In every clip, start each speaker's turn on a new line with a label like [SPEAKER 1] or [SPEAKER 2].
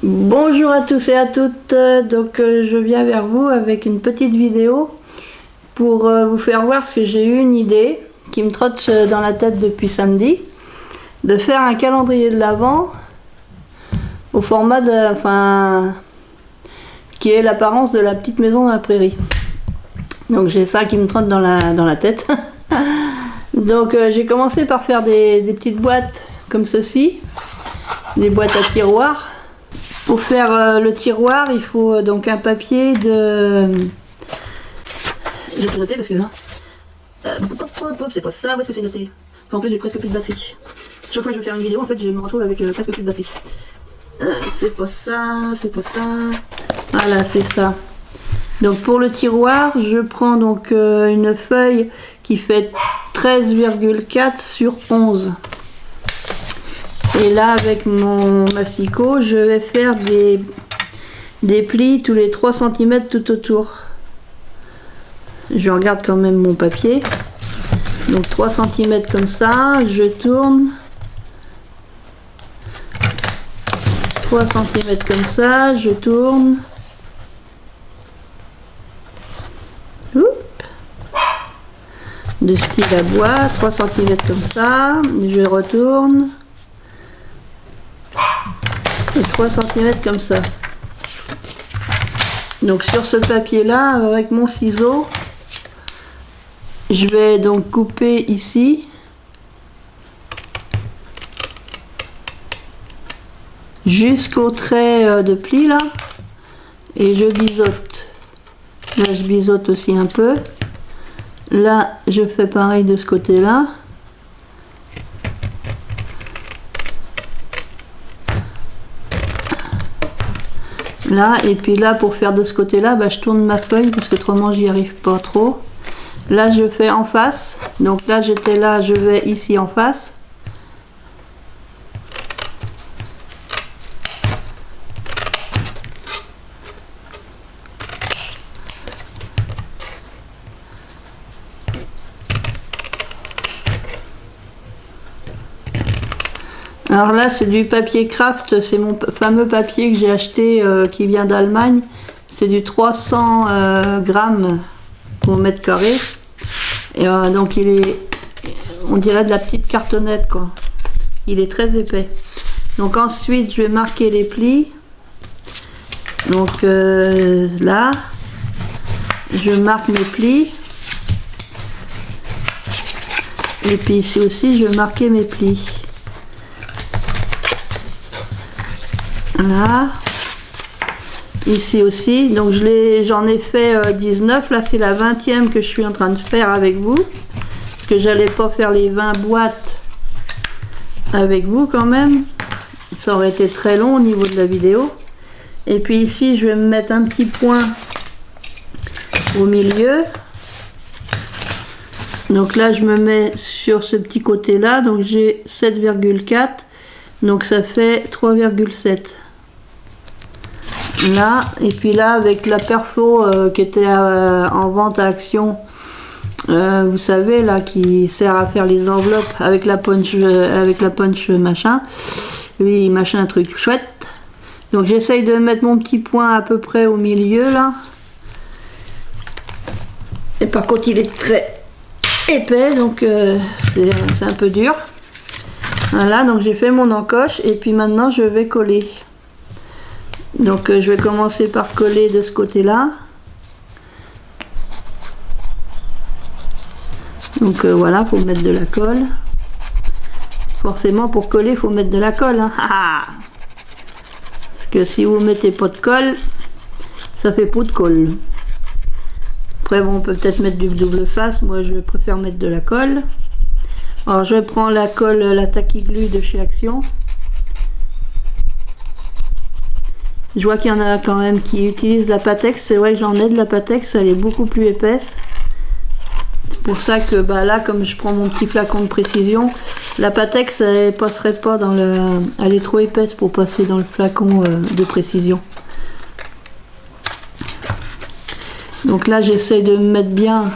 [SPEAKER 1] Bonjour à tous et à toutes, donc je viens vers vous avec une petite vidéo pour vous faire voir ce que j'ai eu une idée qui me trotte dans la tête depuis samedi, de faire un calendrier de l'Avent au format de, qui est l'apparence de la petite maison dans la prairie. Donc j'ai ça qui me trotte dans la tête. Donc j'ai commencé par faire des petites boîtes comme ceci, des boîtes à tiroirs. Pour faire le tiroir, il faut donc un papier de... J'ai tout noté parce que là... c'est pas ça, où est-ce que c'est noté? En plus j'ai presque plus de batterie. Chaque fois que je vais faire une vidéo, en fait je me retrouve avec presque plus de batterie. C'est pas ça, c'est pas ça... Voilà, c'est ça. Donc pour le tiroir, je prends donc une feuille qui fait 13,4 sur 11. Et là, avec mon massicot, je vais faire des plis tous les 3 cm tout autour. Je regarde quand même mon papier. Donc 3 cm comme ça, je tourne. 3 cm comme ça, je tourne. De style à bois, 3 cm comme ça, je retourne. Et 3 cm comme ça. Donc sur ce papier là, avec mon ciseau, je vais donc couper ici jusqu'au trait de pli là, et je biseaute. Là je biseaute aussi un peu. Là je fais pareil de ce côté là. Là, et puis là pour faire de ce côté là, je tourne ma feuille parce que autrement j'y arrive pas trop. Là je fais en face, donc là j'étais là, je vais ici en face. Alors là c'est du papier craft, c'est mon fameux papier que j'ai acheté qui vient d'Allemagne. C'est du 300 grammes au mètre carré. Et donc il est, on dirait de la petite cartonnette quoi. Il est très épais. Donc ensuite je vais marquer les plis. Donc là, je marque mes plis. Et puis ici aussi je vais marquer mes plis. Là, ici aussi, donc j'en ai fait 19, là c'est la 20e que je suis en train de faire avec vous, parce que j'allais pas faire les 20 boîtes avec vous quand même, ça aurait été très long au niveau de la vidéo. Et puis ici je vais me mettre un petit point au milieu, donc là je me mets sur ce petit côté là, donc j'ai 7,4, donc ça fait 3,7. Là, et puis là avec la perfo qui était en vente à Action, vous savez là, qui sert à faire les enveloppes avec la punch machin, oui machin, un truc chouette. Donc j'essaye de mettre mon petit point à peu près au milieu là, et par contre il est très épais, donc c'est un peu dur. Voilà, donc j'ai fait mon encoche et puis maintenant je vais coller. Donc je vais commencer par coller de ce côté là. Donc voilà, faut mettre de la colle. Forcément pour coller il faut mettre de la colle, hein. Parce que si vous mettez pas de colle, ça fait pas de colle. Après bon, on peut peut-être mettre du double face, moi je préfère mettre de la colle. Alors je prends la colle, la Tacky Glue de chez Action. Je vois qu'il y en a quand même qui utilisent la Pattex. C'est vrai que j'en ai de la Pattex, elle est beaucoup plus épaisse. C'est pour ça que là, comme je prends mon petit flacon de précision, la Pattex elle passerait pas dans le... Elle est trop épaisse pour passer dans le flacon de précision. Donc là j'essaie de me mettre bien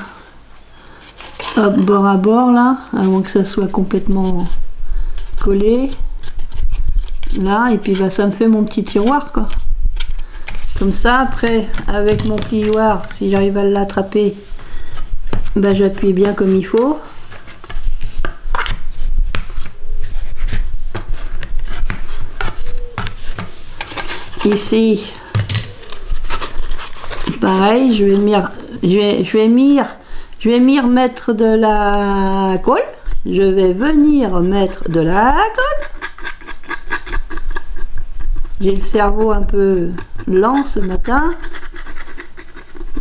[SPEAKER 1] Hop, bord à bord là, avant que ça soit complètement collé. Là, et puis bah, ça me fait mon petit tiroir quoi. Comme ça, après, avec mon plioir, si j'arrive à l'attraper, bah, j'appuie bien comme il faut. Ici, pareil, je vais venir mettre de la colle. Je vais venir mettre de la colle. J'ai le cerveau un peu lent ce matin.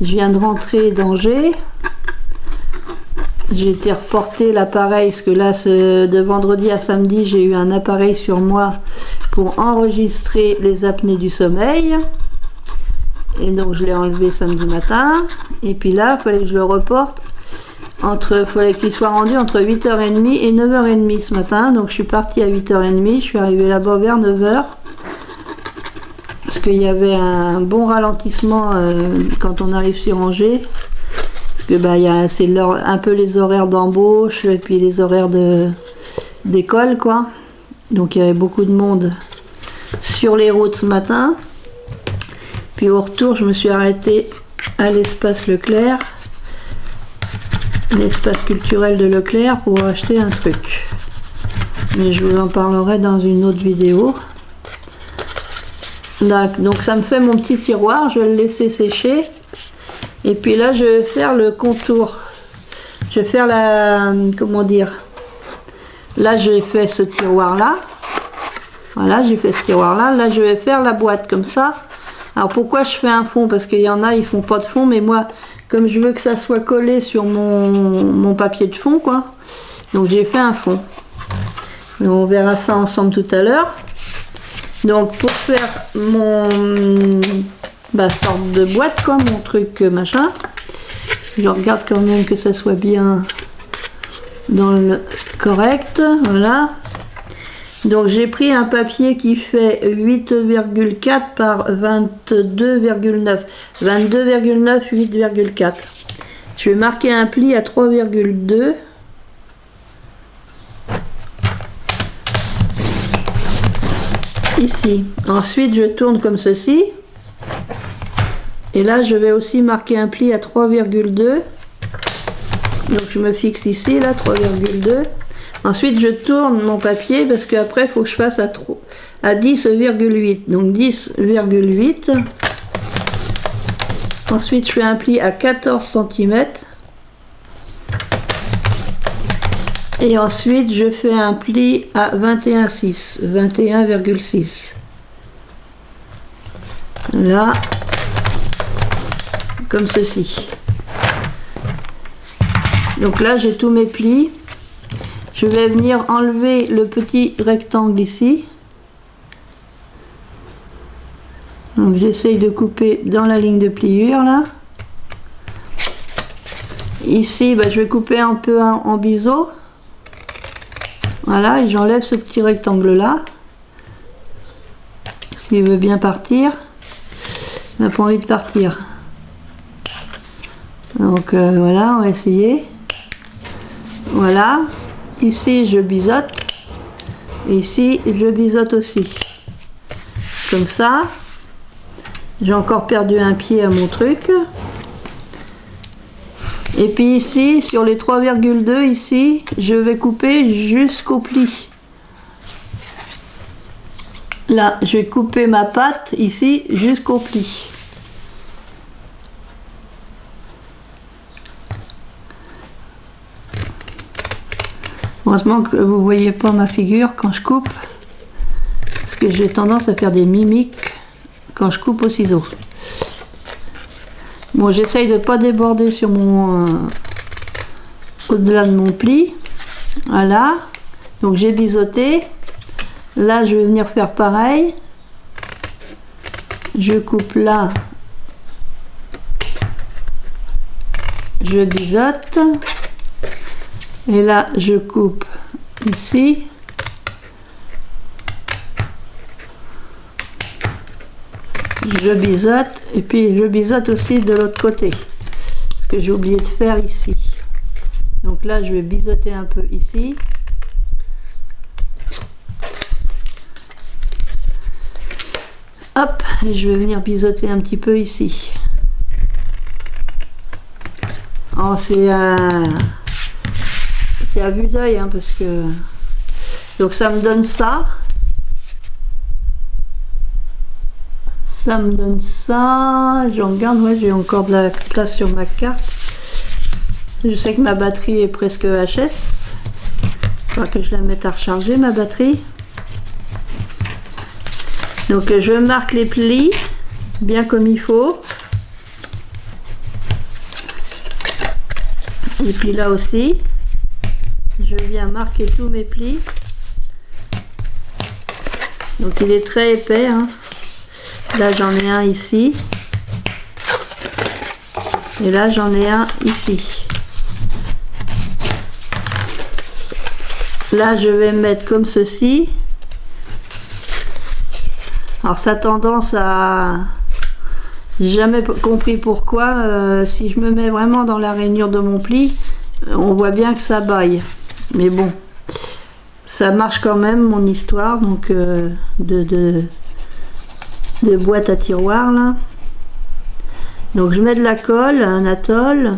[SPEAKER 1] Je viens de rentrer d'Angers. J'ai été reporter l'appareil, parce que là, de vendredi à samedi, j'ai eu un appareil sur moi pour enregistrer les apnées du sommeil. Et donc, je l'ai enlevé samedi matin. Et puis là, il fallait que je le reporte. Il fallait qu'il soit rendu entre 8h30 et 9h30 ce matin. Donc, je suis partie à 8h30. Je suis arrivée là-bas vers 9h. Parce qu'il y avait un bon ralentissement quand on arrive sur Angers. Parce que bah, c'est un peu les horaires d'embauche et puis les horaires d'école, quoi. Donc il y avait beaucoup de monde sur les routes ce matin. Puis au retour, je me suis arrêtée à l'espace Leclerc, l'espace culturel de Leclerc, pour acheter un truc. Mais je vous en parlerai dans une autre vidéo. Là, donc ça me fait mon petit tiroir, je vais le laisser sécher. Et puis là, je vais faire le contour. Je vais faire la... comment dire? Là, j'ai fait ce tiroir-là. Voilà, j'ai fait ce tiroir-là. Là, je vais faire la boîte comme ça. Alors, pourquoi je fais un fond? Parce qu'il y en a, ils font pas de fond. Mais moi, comme je veux que ça soit collé sur mon papier de fond, quoi. Donc, j'ai fait un fond. Mais on verra ça ensemble tout à l'heure. Donc, pour faire mon... sorte de boîte, quoi, mon truc machin. Je regarde quand même que ça soit bien dans le correct, voilà. Donc j'ai pris un papier qui fait 8,4 par 22,9. 22,9, 8,4. Je vais marquer un pli à 3,2. Ici. Ensuite, je tourne comme ceci. Et là, je vais aussi marquer un pli à 3,2. Donc, je me fixe ici, là, 3,2. Ensuite, je tourne mon papier parce qu'après, il faut que je fasse à 10,8. Donc, 10,8. Ensuite, je fais un pli à 14 cm. Et ensuite, je fais un pli à 21,6. 21,6. Là, comme ceci. Donc là, j'ai tous mes plis. Je vais venir enlever le petit rectangle ici. Donc j'essaye de couper dans la ligne de pliure là. Ici, je vais couper un peu en biseau. Voilà, et j'enlève ce petit rectangle là. S'il veut bien partir. Il n'a pas envie de partir. Donc voilà, on va essayer. Voilà. Ici, je biseaute. Ici, je biseaute aussi. Comme ça. J'ai encore perdu un pied à mon truc. Et puis ici, sur les 3,2, ici, je vais couper jusqu'au pli. Là, je vais couper ma patte ici jusqu'au pli. Heureusement que vous ne voyez pas ma figure quand je coupe, parce que j'ai tendance à faire des mimiques quand je coupe au ciseau. Bon, j'essaye de ne pas déborder sur mon au-delà de mon pli. Voilà. Donc j'ai biseauté. Là, je vais venir faire pareil. Je coupe là. Je biseaute. Et là, je coupe ici. Je biseaute. Et puis, je biseaute aussi de l'autre côté. Ce que j'ai oublié de faire ici. Donc Donc là, je vais biseauter un peu ici. Hop, et je vais venir biseauter un petit peu ici. Oh, c'est à vue d'œil, hein, parce que... Donc ça me donne ça. Ça me donne ça. J'en garde, ouais, j'ai encore de la place sur ma carte. Je sais que ma batterie est presque HS. Il faudra que je la mette à recharger, ma batterie. Donc je marque les plis bien comme il faut. Et puis là aussi, je viens marquer tous mes plis. Donc il est très épais, hein. Là j'en ai un ici. Et là j'en ai un ici. Là je vais mettre comme ceci. Alors ça a tendance à... J'ai jamais compris pourquoi. Si je me mets vraiment dans la rainure de mon pli, on voit bien que ça baille. Mais bon, ça marche quand même, mon histoire donc de boîte à tiroir là. Donc je mets de la colle, un atoll.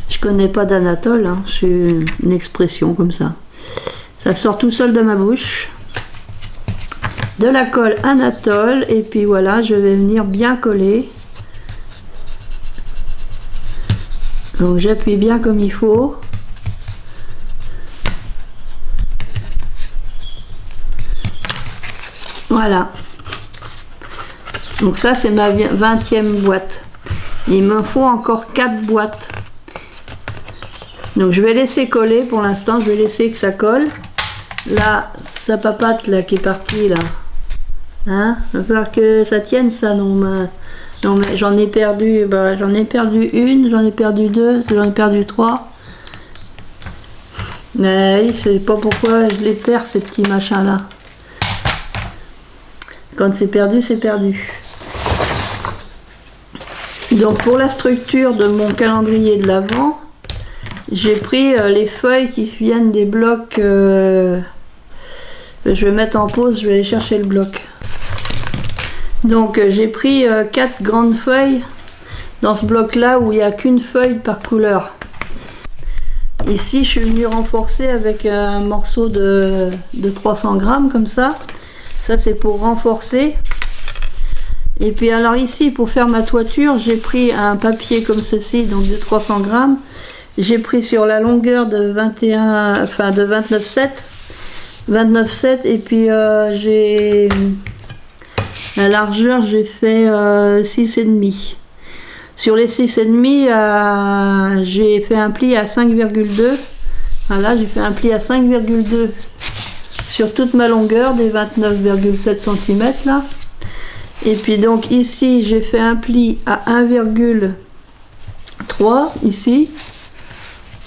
[SPEAKER 1] Je connais pas d'anatole, hein, c'est une expression comme ça. Ça sort tout seul de ma bouche. De la colle anatole et puis voilà, je vais venir bien coller. Donc j'appuie bien comme il faut. Voilà. Donc ça c'est ma 20e boîte. Il me faut encore 4 boîtes. Donc je vais laisser coller pour l'instant, je vais laisser que ça colle. Là, sa papate là qui est partie là. Hein? Il va falloir que ça tienne ça. Non mais j'en ai perdu, j'en ai perdu une, j'en ai perdu deux, j'en ai perdu trois. Mais oui, je sais pas pourquoi je les perds ces petits machins là. Quand c'est perdu, c'est perdu. Donc pour la structure de mon calendrier de l'Avent, j'ai pris les feuilles qui viennent des blocs. Je vais mettre en pause, je vais aller chercher le bloc. Donc j'ai pris 4 grandes feuilles dans ce bloc là où il n'y a qu'une feuille par couleur. Ici je suis venue renforcer avec un morceau de 300 grammes comme ça. Ça c'est pour renforcer. Et puis alors ici pour faire ma toiture j'ai pris un papier comme ceci, donc de 300 grammes. J'ai pris sur la longueur de 29,7 et puis j'ai la largeur, j'ai fait 6,5. Sur les 6,5 j'ai fait un pli à 5,2. Voilà, j'ai fait un pli à 5,2 sur toute ma longueur des 29,7 cm là. Et puis donc ici j'ai fait un pli à 1,3 ici.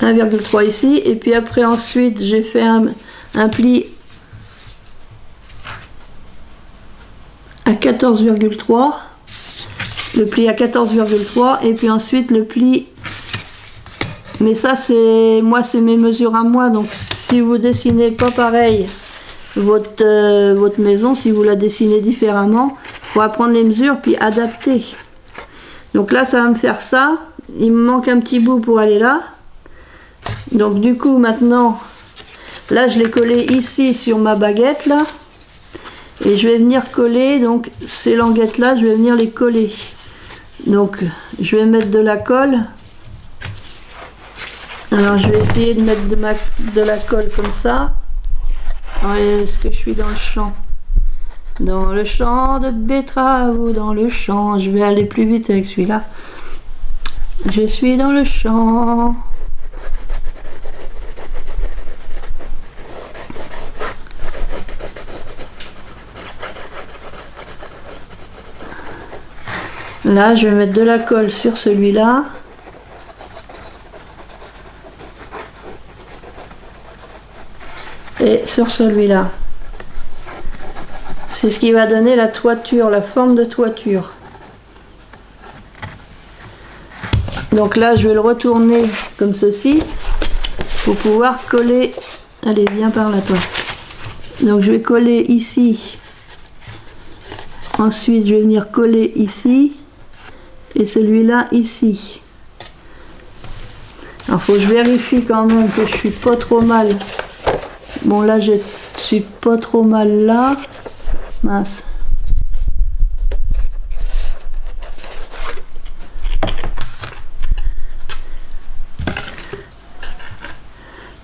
[SPEAKER 1] 1,3 ici, et puis après ensuite j'ai fait un pli à 14,3, le pli à 14,3 et puis ensuite le pli, mais ça c'est moi, c'est mes mesures à moi, donc si vous dessinez pas pareil votre maison, si vous la dessinez différemment, il faut apprendre les mesures puis adapter. Donc là ça va me faire ça, il me manque un petit bout pour aller là. Donc du coup maintenant, là je l'ai collé ici sur ma baguette là, et je vais venir coller donc ces languettes là, je vais venir les coller. Donc je vais mettre de la colle. Alors je vais essayer de mettre de la colle comme ça. Est-ce que je suis dans le champ? Dans le champ de betterave ou dans le champ? Je vais aller plus vite avec celui-là. Je suis dans le champ. Là, je vais mettre de la colle sur celui-là. Et sur celui-là. C'est ce qui va donner la toiture, la forme de toiture. Donc là, je vais le retourner comme ceci pour pouvoir coller. Allez, viens par là, toi. Donc je vais coller ici. Ensuite, je vais venir coller ici. Et celui-là ici. Alors, faut que je vérifie quand même que je suis pas trop mal. Bon, là, je suis pas trop mal là. Mince.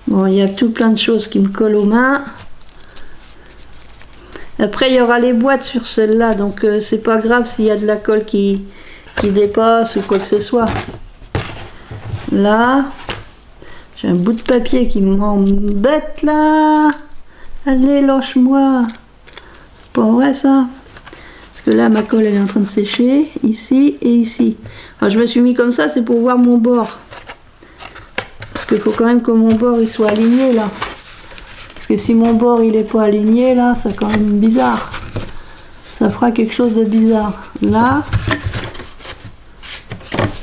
[SPEAKER 1] Bon, il y a tout plein de choses qui me collent aux mains. Après, il y aura les boîtes sur celle-là, donc c'est pas grave s'il y a de la colle qui dépasse ou quoi que ce soit. Là, j'ai un bout de papier qui m'embête là. Allez, lâche-moi. C'est pas vrai ça. Parce que là, ma colle elle est en train de sécher, ici et ici. Alors, je me suis mis comme ça, c'est pour voir mon bord. Parce qu'il faut quand même que mon bord il soit aligné là. Parce que si mon bord il est pas aligné là, c'est quand même bizarre. Ça fera quelque chose de bizarre. Là.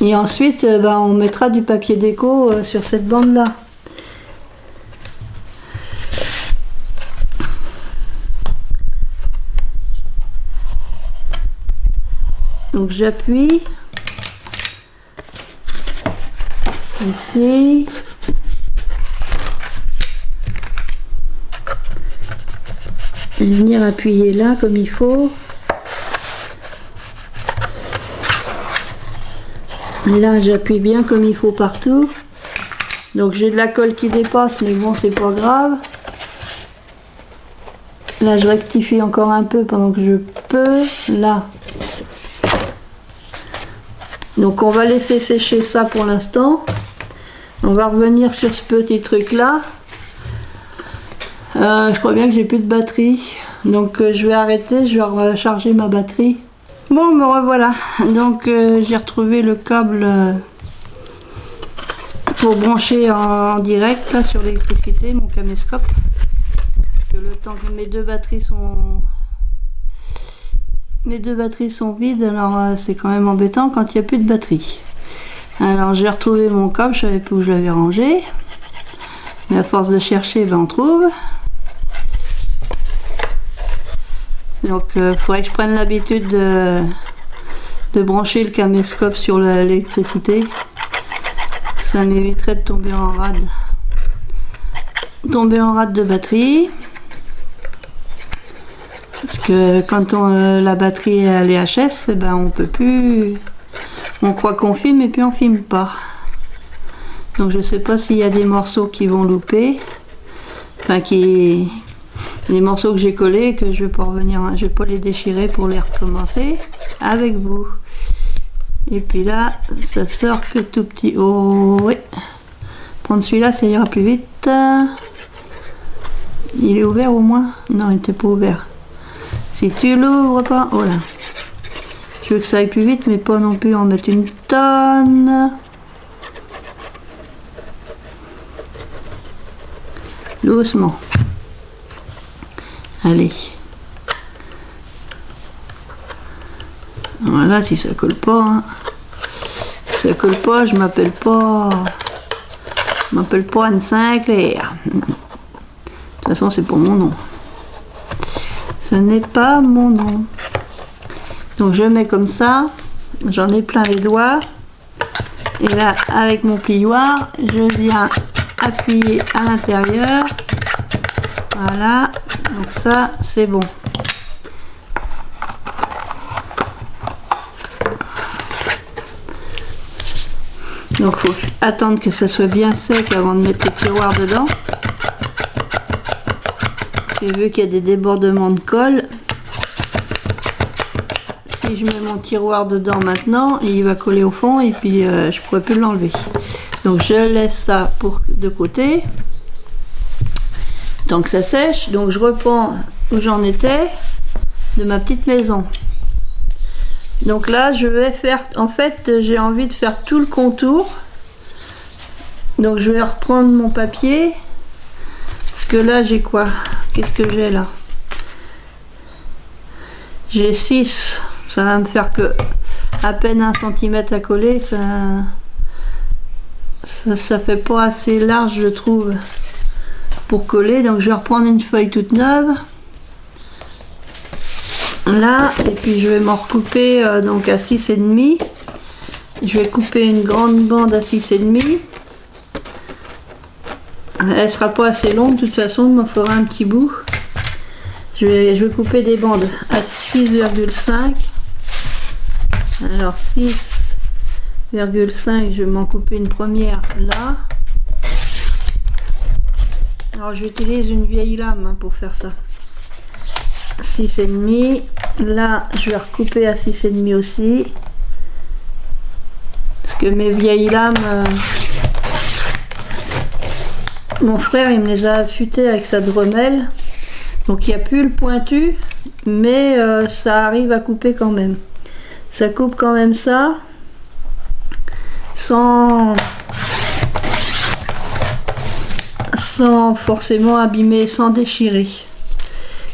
[SPEAKER 1] Et ensuite, on mettra du papier déco sur cette bande là. Donc j'appuie ici. Et venir appuyer là comme il faut. Là, j'appuie bien comme il faut partout. Donc j'ai de la colle qui dépasse, mais bon, c'est pas grave. Là, je rectifie encore un peu pendant que je peux. Là. Donc on va laisser sécher ça pour l'instant. On va revenir sur ce petit truc là. Je crois bien que j'ai plus de batterie. Donc je vais arrêter, je vais recharger ma batterie. Bon, me revoilà. Donc j'ai retrouvé le câble pour brancher en direct là, sur l'électricité, mon caméscope. Parce que le temps que mes deux batteries sont vides, alors c'est quand même embêtant quand il n'y a plus de batterie. Alors j'ai retrouvé mon câble, je savais plus où je l'avais rangé. Mais à force de chercher, on trouve. Donc il faudrait que je prenne l'habitude de brancher le caméscope sur l'électricité. Ça m'éviterait de tomber en rade. De batterie. Parce que quand la batterie est à l'EHS, on peut plus. On croit qu'on filme et puis on filme pas. Donc je sais pas s'il y a des morceaux qui vont louper. Des morceaux que j'ai collés que je vais pas revenir, je vais pas les déchirer pour les recommencer avec vous. Et puis là, ça sort que tout petit. Oh oui. Prendre celui-là, ça ira plus vite. Il est ouvert au moins? Non, il n'était pas ouvert. Si tu l'ouvres pas, oh là. Je veux que ça aille plus vite, mais pas non plus en mettre une tonne. Doucement. Allez. Voilà, si ça colle pas. Hein. Si ça colle pas, je m'appelle pas. Anne Sinclair. De toute façon, c'est pas mon nom. Ce n'est pas mon nom. Donc je mets comme ça. J'en ai plein les doigts. Et là, avec mon plioir, je viens appuyer à l'intérieur. Voilà. Donc ça, c'est bon. Donc il faut attendre que ça soit bien sec avant de mettre le tiroir dedans. J'ai vu qu'il y a des débordements de colle. Si je mets mon tiroir dedans maintenant, il va coller au fond et puis je ne pourrai plus l'enlever. Donc je laisse ça de côté. Tant que ça sèche, donc je reprends où j'en étais de ma petite maison. Donc là, je vais faire, en fait, j'ai envie de faire tout le contour. Donc je vais reprendre mon papier. Parce que là, j'ai quoi? Qu'est-ce que j'ai là? J'ai 6. Ça va me faire que à peine 1 cm à coller. Ça... ça fait pas assez large, je trouve, pour coller. Donc je vais reprendre une feuille toute neuve. Là, et puis je vais m'en recouper donc à 6,5. Je vais couper une grande bande à 6,5. Elle sera pas assez longue, de toute façon, il m'en fera un petit bout. Je vais couper des bandes à 6,5. Alors 6,5, je vais m'en couper une première là. Alors j'utilise une vieille lame pour faire ça. 6,5. Là, je vais recouper à 6,5 aussi. Parce que mes vieilles lames, mon frère, il me les a affûtées avec sa Dremel. Donc il n'y a plus le pointu, mais ça arrive à couper quand même. Ça coupe quand même ça, sans forcément abîmer, sans déchirer.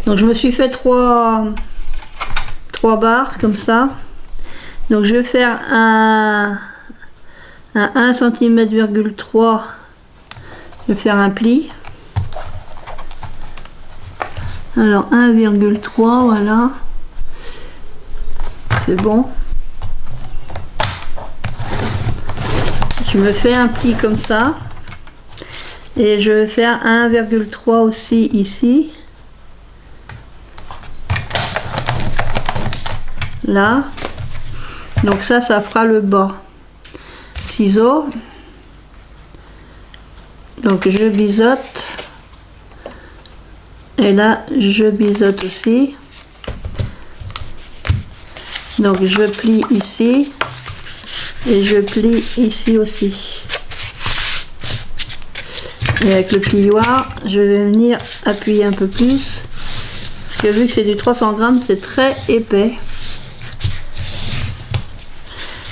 [SPEAKER 1] Donc je me suis fait trois barres comme ça. Donc je vais faire un 1 cm,3 cm. Je vais faire un pli. Alors 1,3, voilà. C'est bon. Je me fais un pli comme ça. Et je vais faire 1,3 aussi ici. Là. Donc ça fera le bas. Ciseaux. Donc je biseaute. Et là, je biseaute aussi. Donc je plie ici. Et je plie ici aussi. Et avec le plioir, je vais venir appuyer un peu plus. Parce que vu que c'est du 300 grammes, c'est très épais.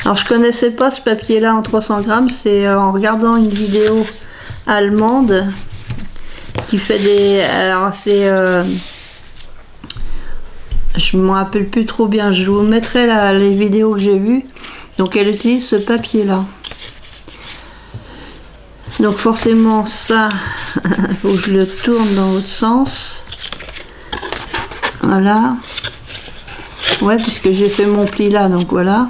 [SPEAKER 1] Alors je connaissais pas ce papier là en 300 grammes, c'est en regardant une vidéo allemande qui fait des... Alors c'est... je me rappelle plus trop bien, je vous mettrai les vidéos que j'ai vues. Donc elle utilise ce papier là. Donc forcément ça, il faut que je le tourne dans l'autre sens. Voilà. Ouais, puisque j'ai fait mon pli là, donc voilà.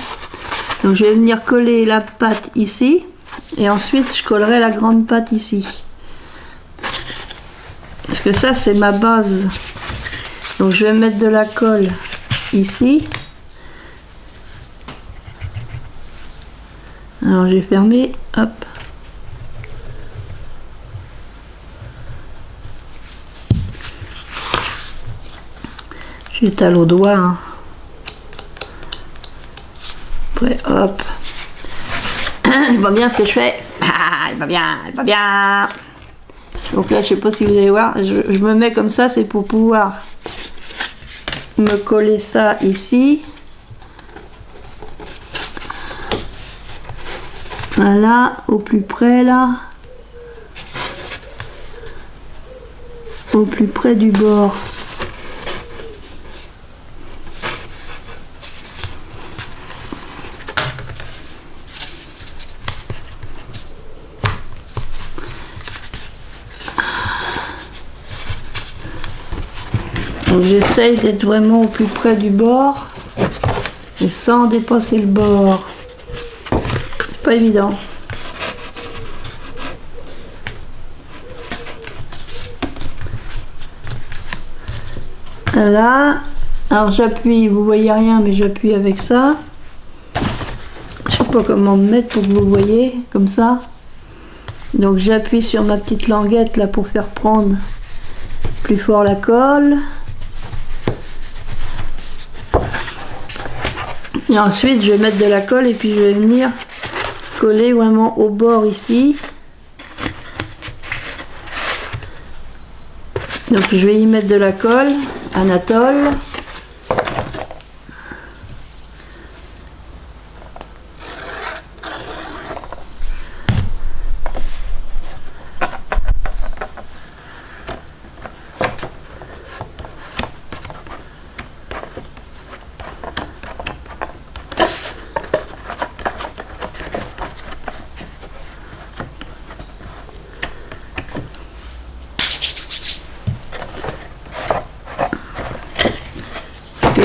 [SPEAKER 1] Donc je vais venir coller la pâte ici. Et ensuite je collerai la grande pâte ici. Parce que ça c'est ma base. Donc je vais mettre de la colle ici. Alors j'ai fermé, hop. J'étale au doigt. Hein. Après, hop. C'est pas bien ce que je fais. Ah, c'est pas bien, c'est pas bien. Donc là, je sais pas si vous allez voir, je me mets comme ça, c'est pour pouvoir me coller ça ici. Voilà, au plus près là. Au plus près du bord. Donc j'essaye d'être vraiment au plus près du bord et sans dépasser le bord. C'est pas évident. Là, alors j'appuie, vous voyez rien mais j'appuie avec ça. Je sais pas comment me mettre pour que vous voyez, comme ça. Donc j'appuie sur ma petite languette là pour faire prendre plus fort la colle. Et ensuite je vais mettre de la colle et puis je vais venir coller vraiment au bord ici. Donc je vais y mettre de la colle, Anatole.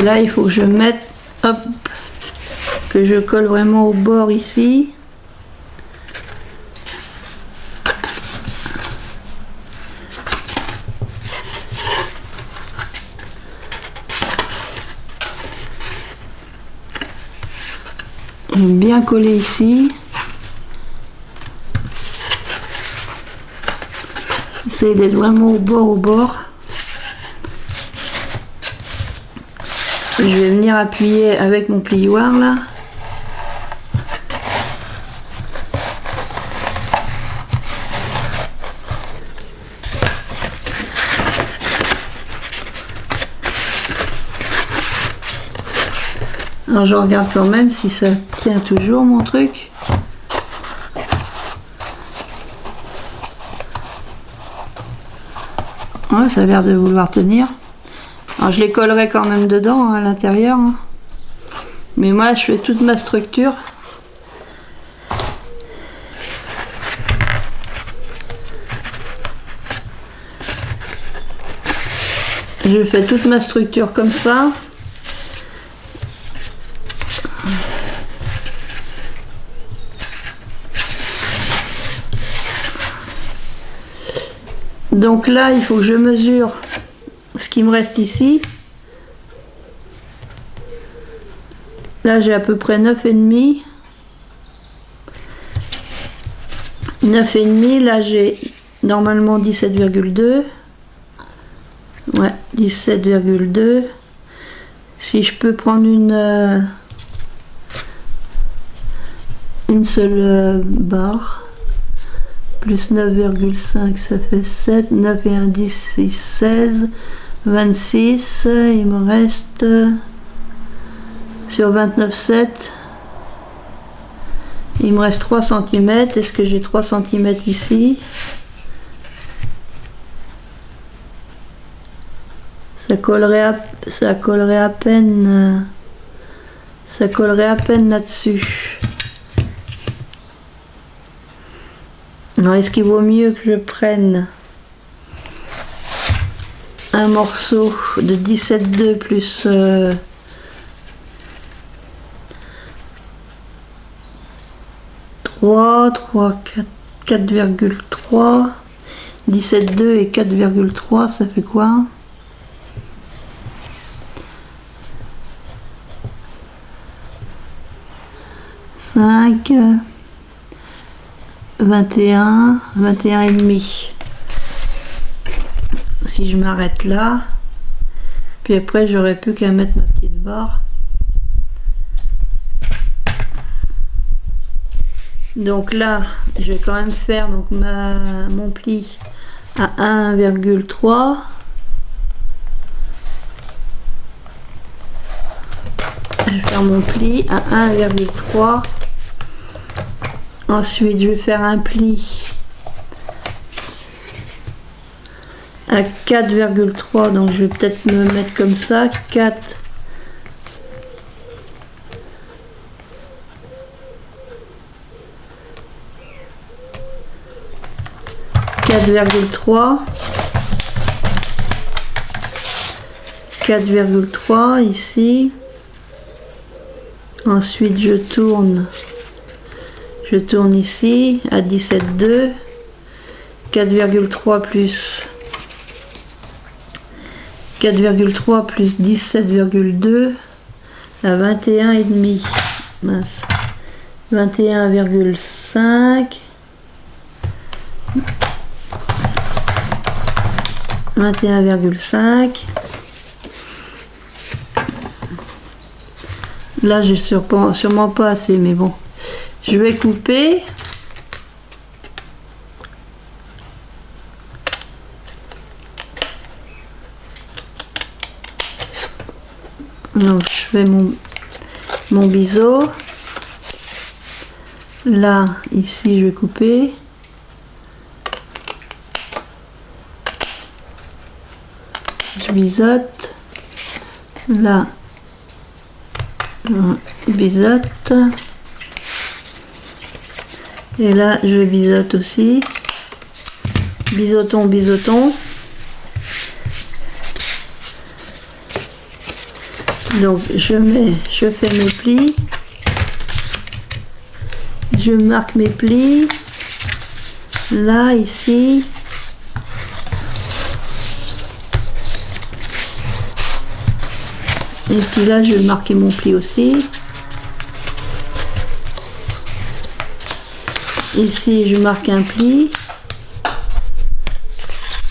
[SPEAKER 1] là il faut que je mette, hop, que je colle vraiment au bord ici. Bien collé ici. Essayez d'être vraiment au bord. Je vais venir appuyer avec mon plioir là. Alors je regarde quand même si ça tient toujours mon truc. Ouais, ça a l'air de vouloir tenir. Alors je les collerai quand même dedans, hein, à l'intérieur. Hein. Mais moi je fais toute ma structure. Je fais toute ma structure comme ça. Donc là, il faut que je mesure ce qui me reste ici. Là, j'ai à peu près 9,5. 9,5. Là, j'ai normalement 17,2. Ouais, 17,2. Si je peux prendre une seule barre. Plus 9,5, ça fait 7, 9 et 1, 10, 6, 16, 26, il me reste sur 29,7, il me reste 3 cm, est-ce que j'ai 3 cm ici? Ça collerait à peine là-dessus. Alors, est-ce qu'il vaut mieux que je prenne un morceau de 17,2 plus 3, 4,3, 17,2 et 4,3, ça fait quoi? « 5, 21, 21 et demi. » Si je m'arrête là, puis après j'aurais plus qu'à mettre ma petite barre. Donc là, je vais quand même faire donc mon pli à 1,3. Je vais faire mon pli à 1,3. Ensuite, je vais faire un pli à 4,3. Donc, je vais peut-être me mettre comme ça. 4,3. 4,3 ici. Ensuite, je tourne ici à 17,2. 4,3 plus 17,2 à 21,5. Mince. 21,5. 21,5. Là, j'ai sûrement pas assez, mais bon. Je vais couper. Donc, je fais mon biseau. Là, ici, je vais couper. Je biseaute. Là, je biseaute. Et là, je biseaute aussi. Bisotons, bisotons. Donc je fais mes plis, je marque mes plis, là, ici, et puis là je vais marquer mon pli aussi. Ici je marque un pli,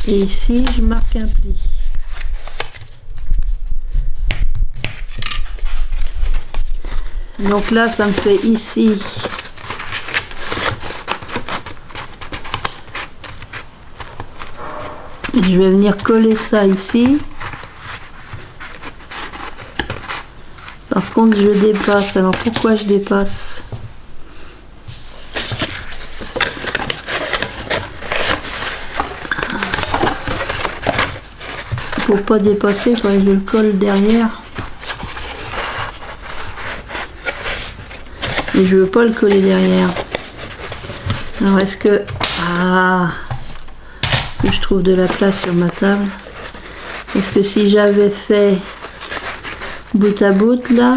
[SPEAKER 1] et ici je marque un pli. Donc là ça me fait ici je vais venir coller ça ici. Par contre je dépasse. Alors pourquoi je dépasse? Pour pas dépasser, je le colle derrière. Et je veux pas le coller derrière. Alors est-ce que... Ah, que je trouve de la place sur ma table. Est-ce que si j'avais fait bout à bout là,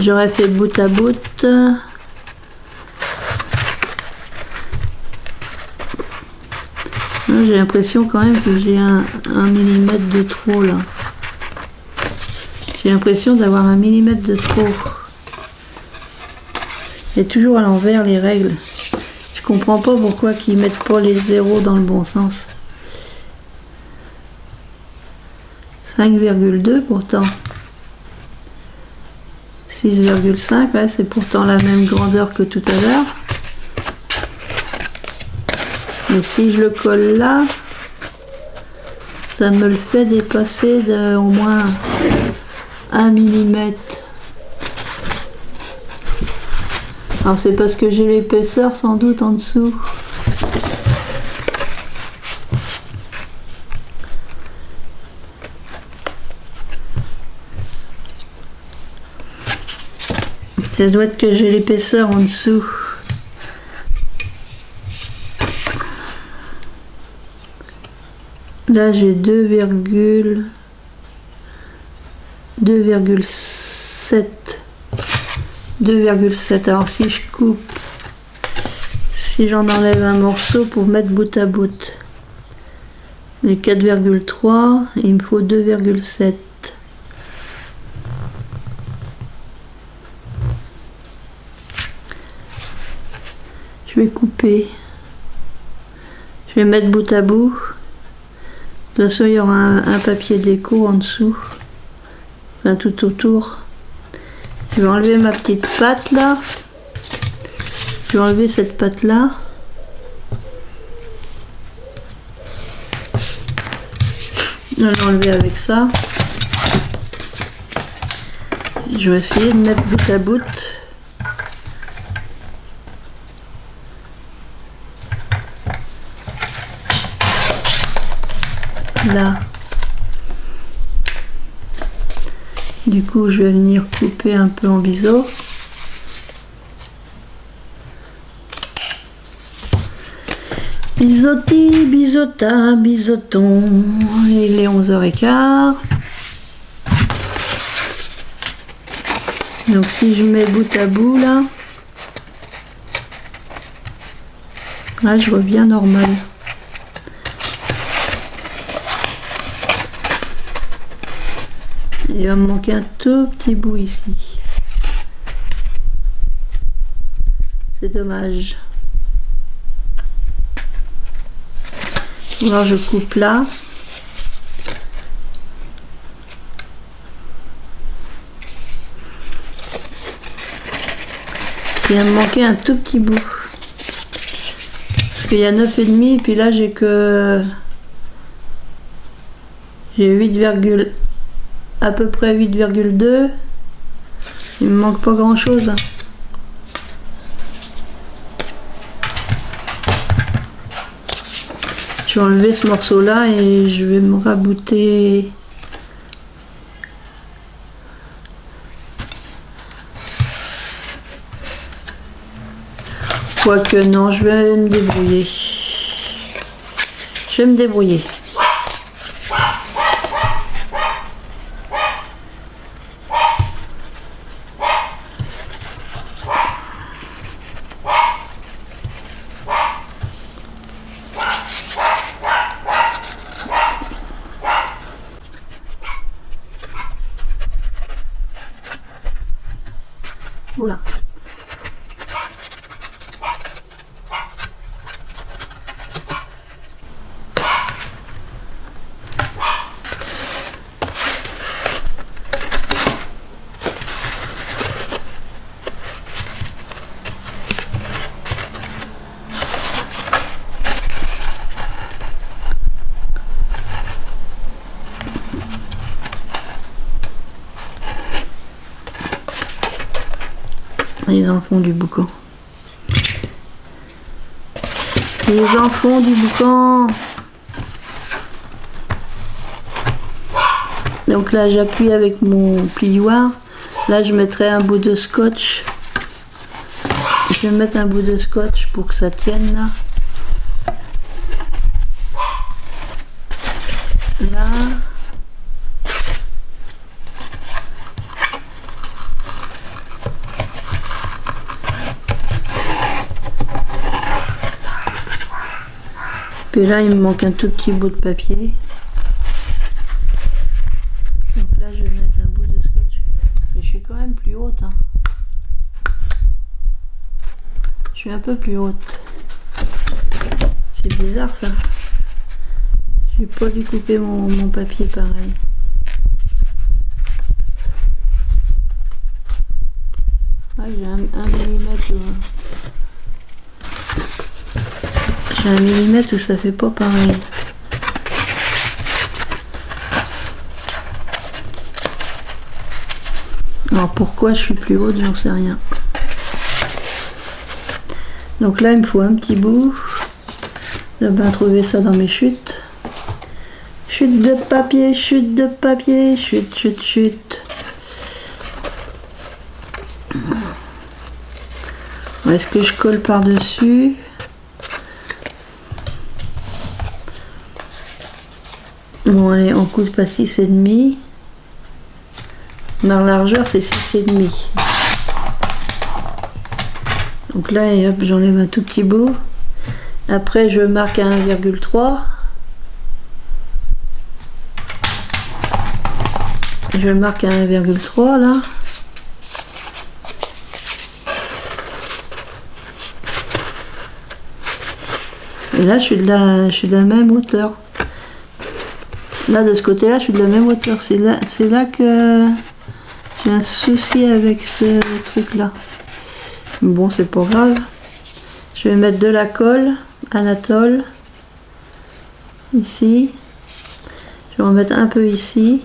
[SPEAKER 1] j'aurais fait bout à bout. J'ai l'impression quand même que j'ai un millimètre de trop là. J'ai l'impression d'avoir un millimètre de trop. C'est toujours à l'envers les règles. Je comprends pas pourquoi ils mettent pas les zéros dans le bon sens. 5,2 pourtant. 6,5, ouais, c'est pourtant la même grandeur que tout à l'heure. Mais si je le colle là, ça me le fait dépasser de au moins 1 mm. Alors c'est parce que j'ai l'épaisseur sans doute en dessous. Ça doit être que j'ai l'épaisseur en dessous. Là j'ai 2,7. 2,7. Alors si je coupe, si j'en enlève un morceau pour mettre bout à bout, les 4,3, il me faut 2,7. Je vais couper. Je vais mettre bout à bout. De toute façon, il y aura un papier déco en dessous. Enfin, tout autour. Je vais enlever ma petite patte là. Je vais enlever cette patte là. Je vais l'enlever avec ça. Je vais essayer de mettre bout à bout. Là. Du coup, je vais venir couper un peu en biseau. Bisotti, bisota, bisoton. Il est 11h15. Donc si je mets bout à bout là, je reviens normal. Il va me manquer un tout petit bout ici. C'est dommage. Alors je coupe là. Il va me manquer un tout petit bout. Parce qu'il y a 9,5 et puis là j'ai que... J'ai 8, à peu près 8,2. Il me manque pas grand chose. Je vais enlever ce morceau là et je vais me rabouter quoique non, je vais me débrouiller. Je vais me débrouiller. mis dans le fond du boucan. Les enfants du boucan. Donc là j'appuie avec mon plioir. Là je mettrai un bout de scotch. Je vais mettre un bout de scotch pour que ça tienne là. Là. Puis là il me manque un tout petit bout de papier. Donc là je vais mettre un bout de scotch. Mais je suis quand même plus haute. Hein. Je suis un peu plus haute. C'est bizarre ça. J'ai pas dû couper mon papier pareil. Ah, j'ai un millimètre. J'ai un millimètre où ça fait pas pareil. Alors pourquoi je suis plus haute, j'en sais rien. Donc là il me faut un petit bout. J'ai bien trouvé ça dans mes chutes. Chute de papier, chute de papier, chute, chute, chute. Est-ce que je colle par-dessus? Bon allez, on coupe pas 6,5. Ma largeur c'est 6,5. Donc là et hop, j'enlève un tout petit bout. Après je marque à 1,3. Je marque à 1,3 là. Et là je suis de la même hauteur. Là de ce côté là je suis de la même hauteur. C'est là que j'ai un souci avec ce truc là. Bon c'est pas grave. Je vais mettre de la colle Anatole ici. Je vais en mettre un peu ici.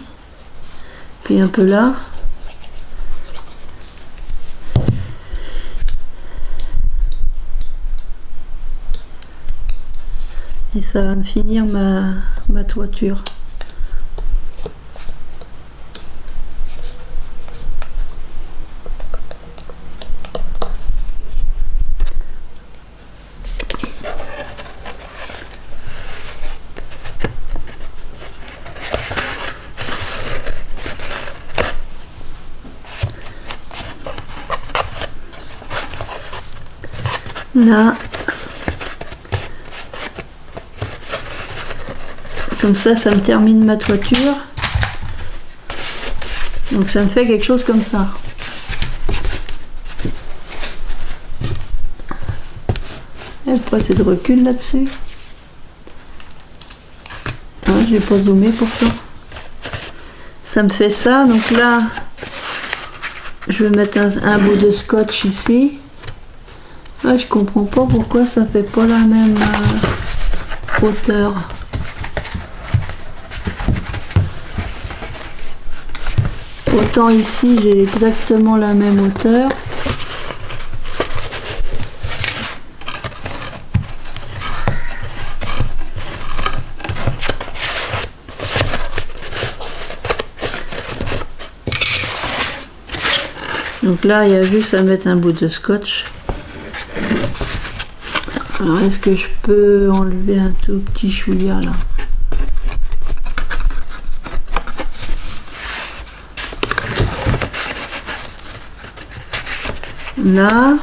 [SPEAKER 1] Puis un peu là. Et ça va me finir ma toiture. Là, comme ça me termine ma toiture. Donc ça me fait quelque chose comme ça. Et après c'est de recul là-dessus. J'ai pas zoomé pourtant. Ça me fait ça. Donc là, je vais mettre un bout de scotch ici. Je comprends pas pourquoi ça fait pas la même hauteur. Autant ici j'ai exactement la même hauteur. Donc là il y a juste à mettre un bout de scotch. Alors est-ce que je peux enlever un tout petit chouïa là? Là.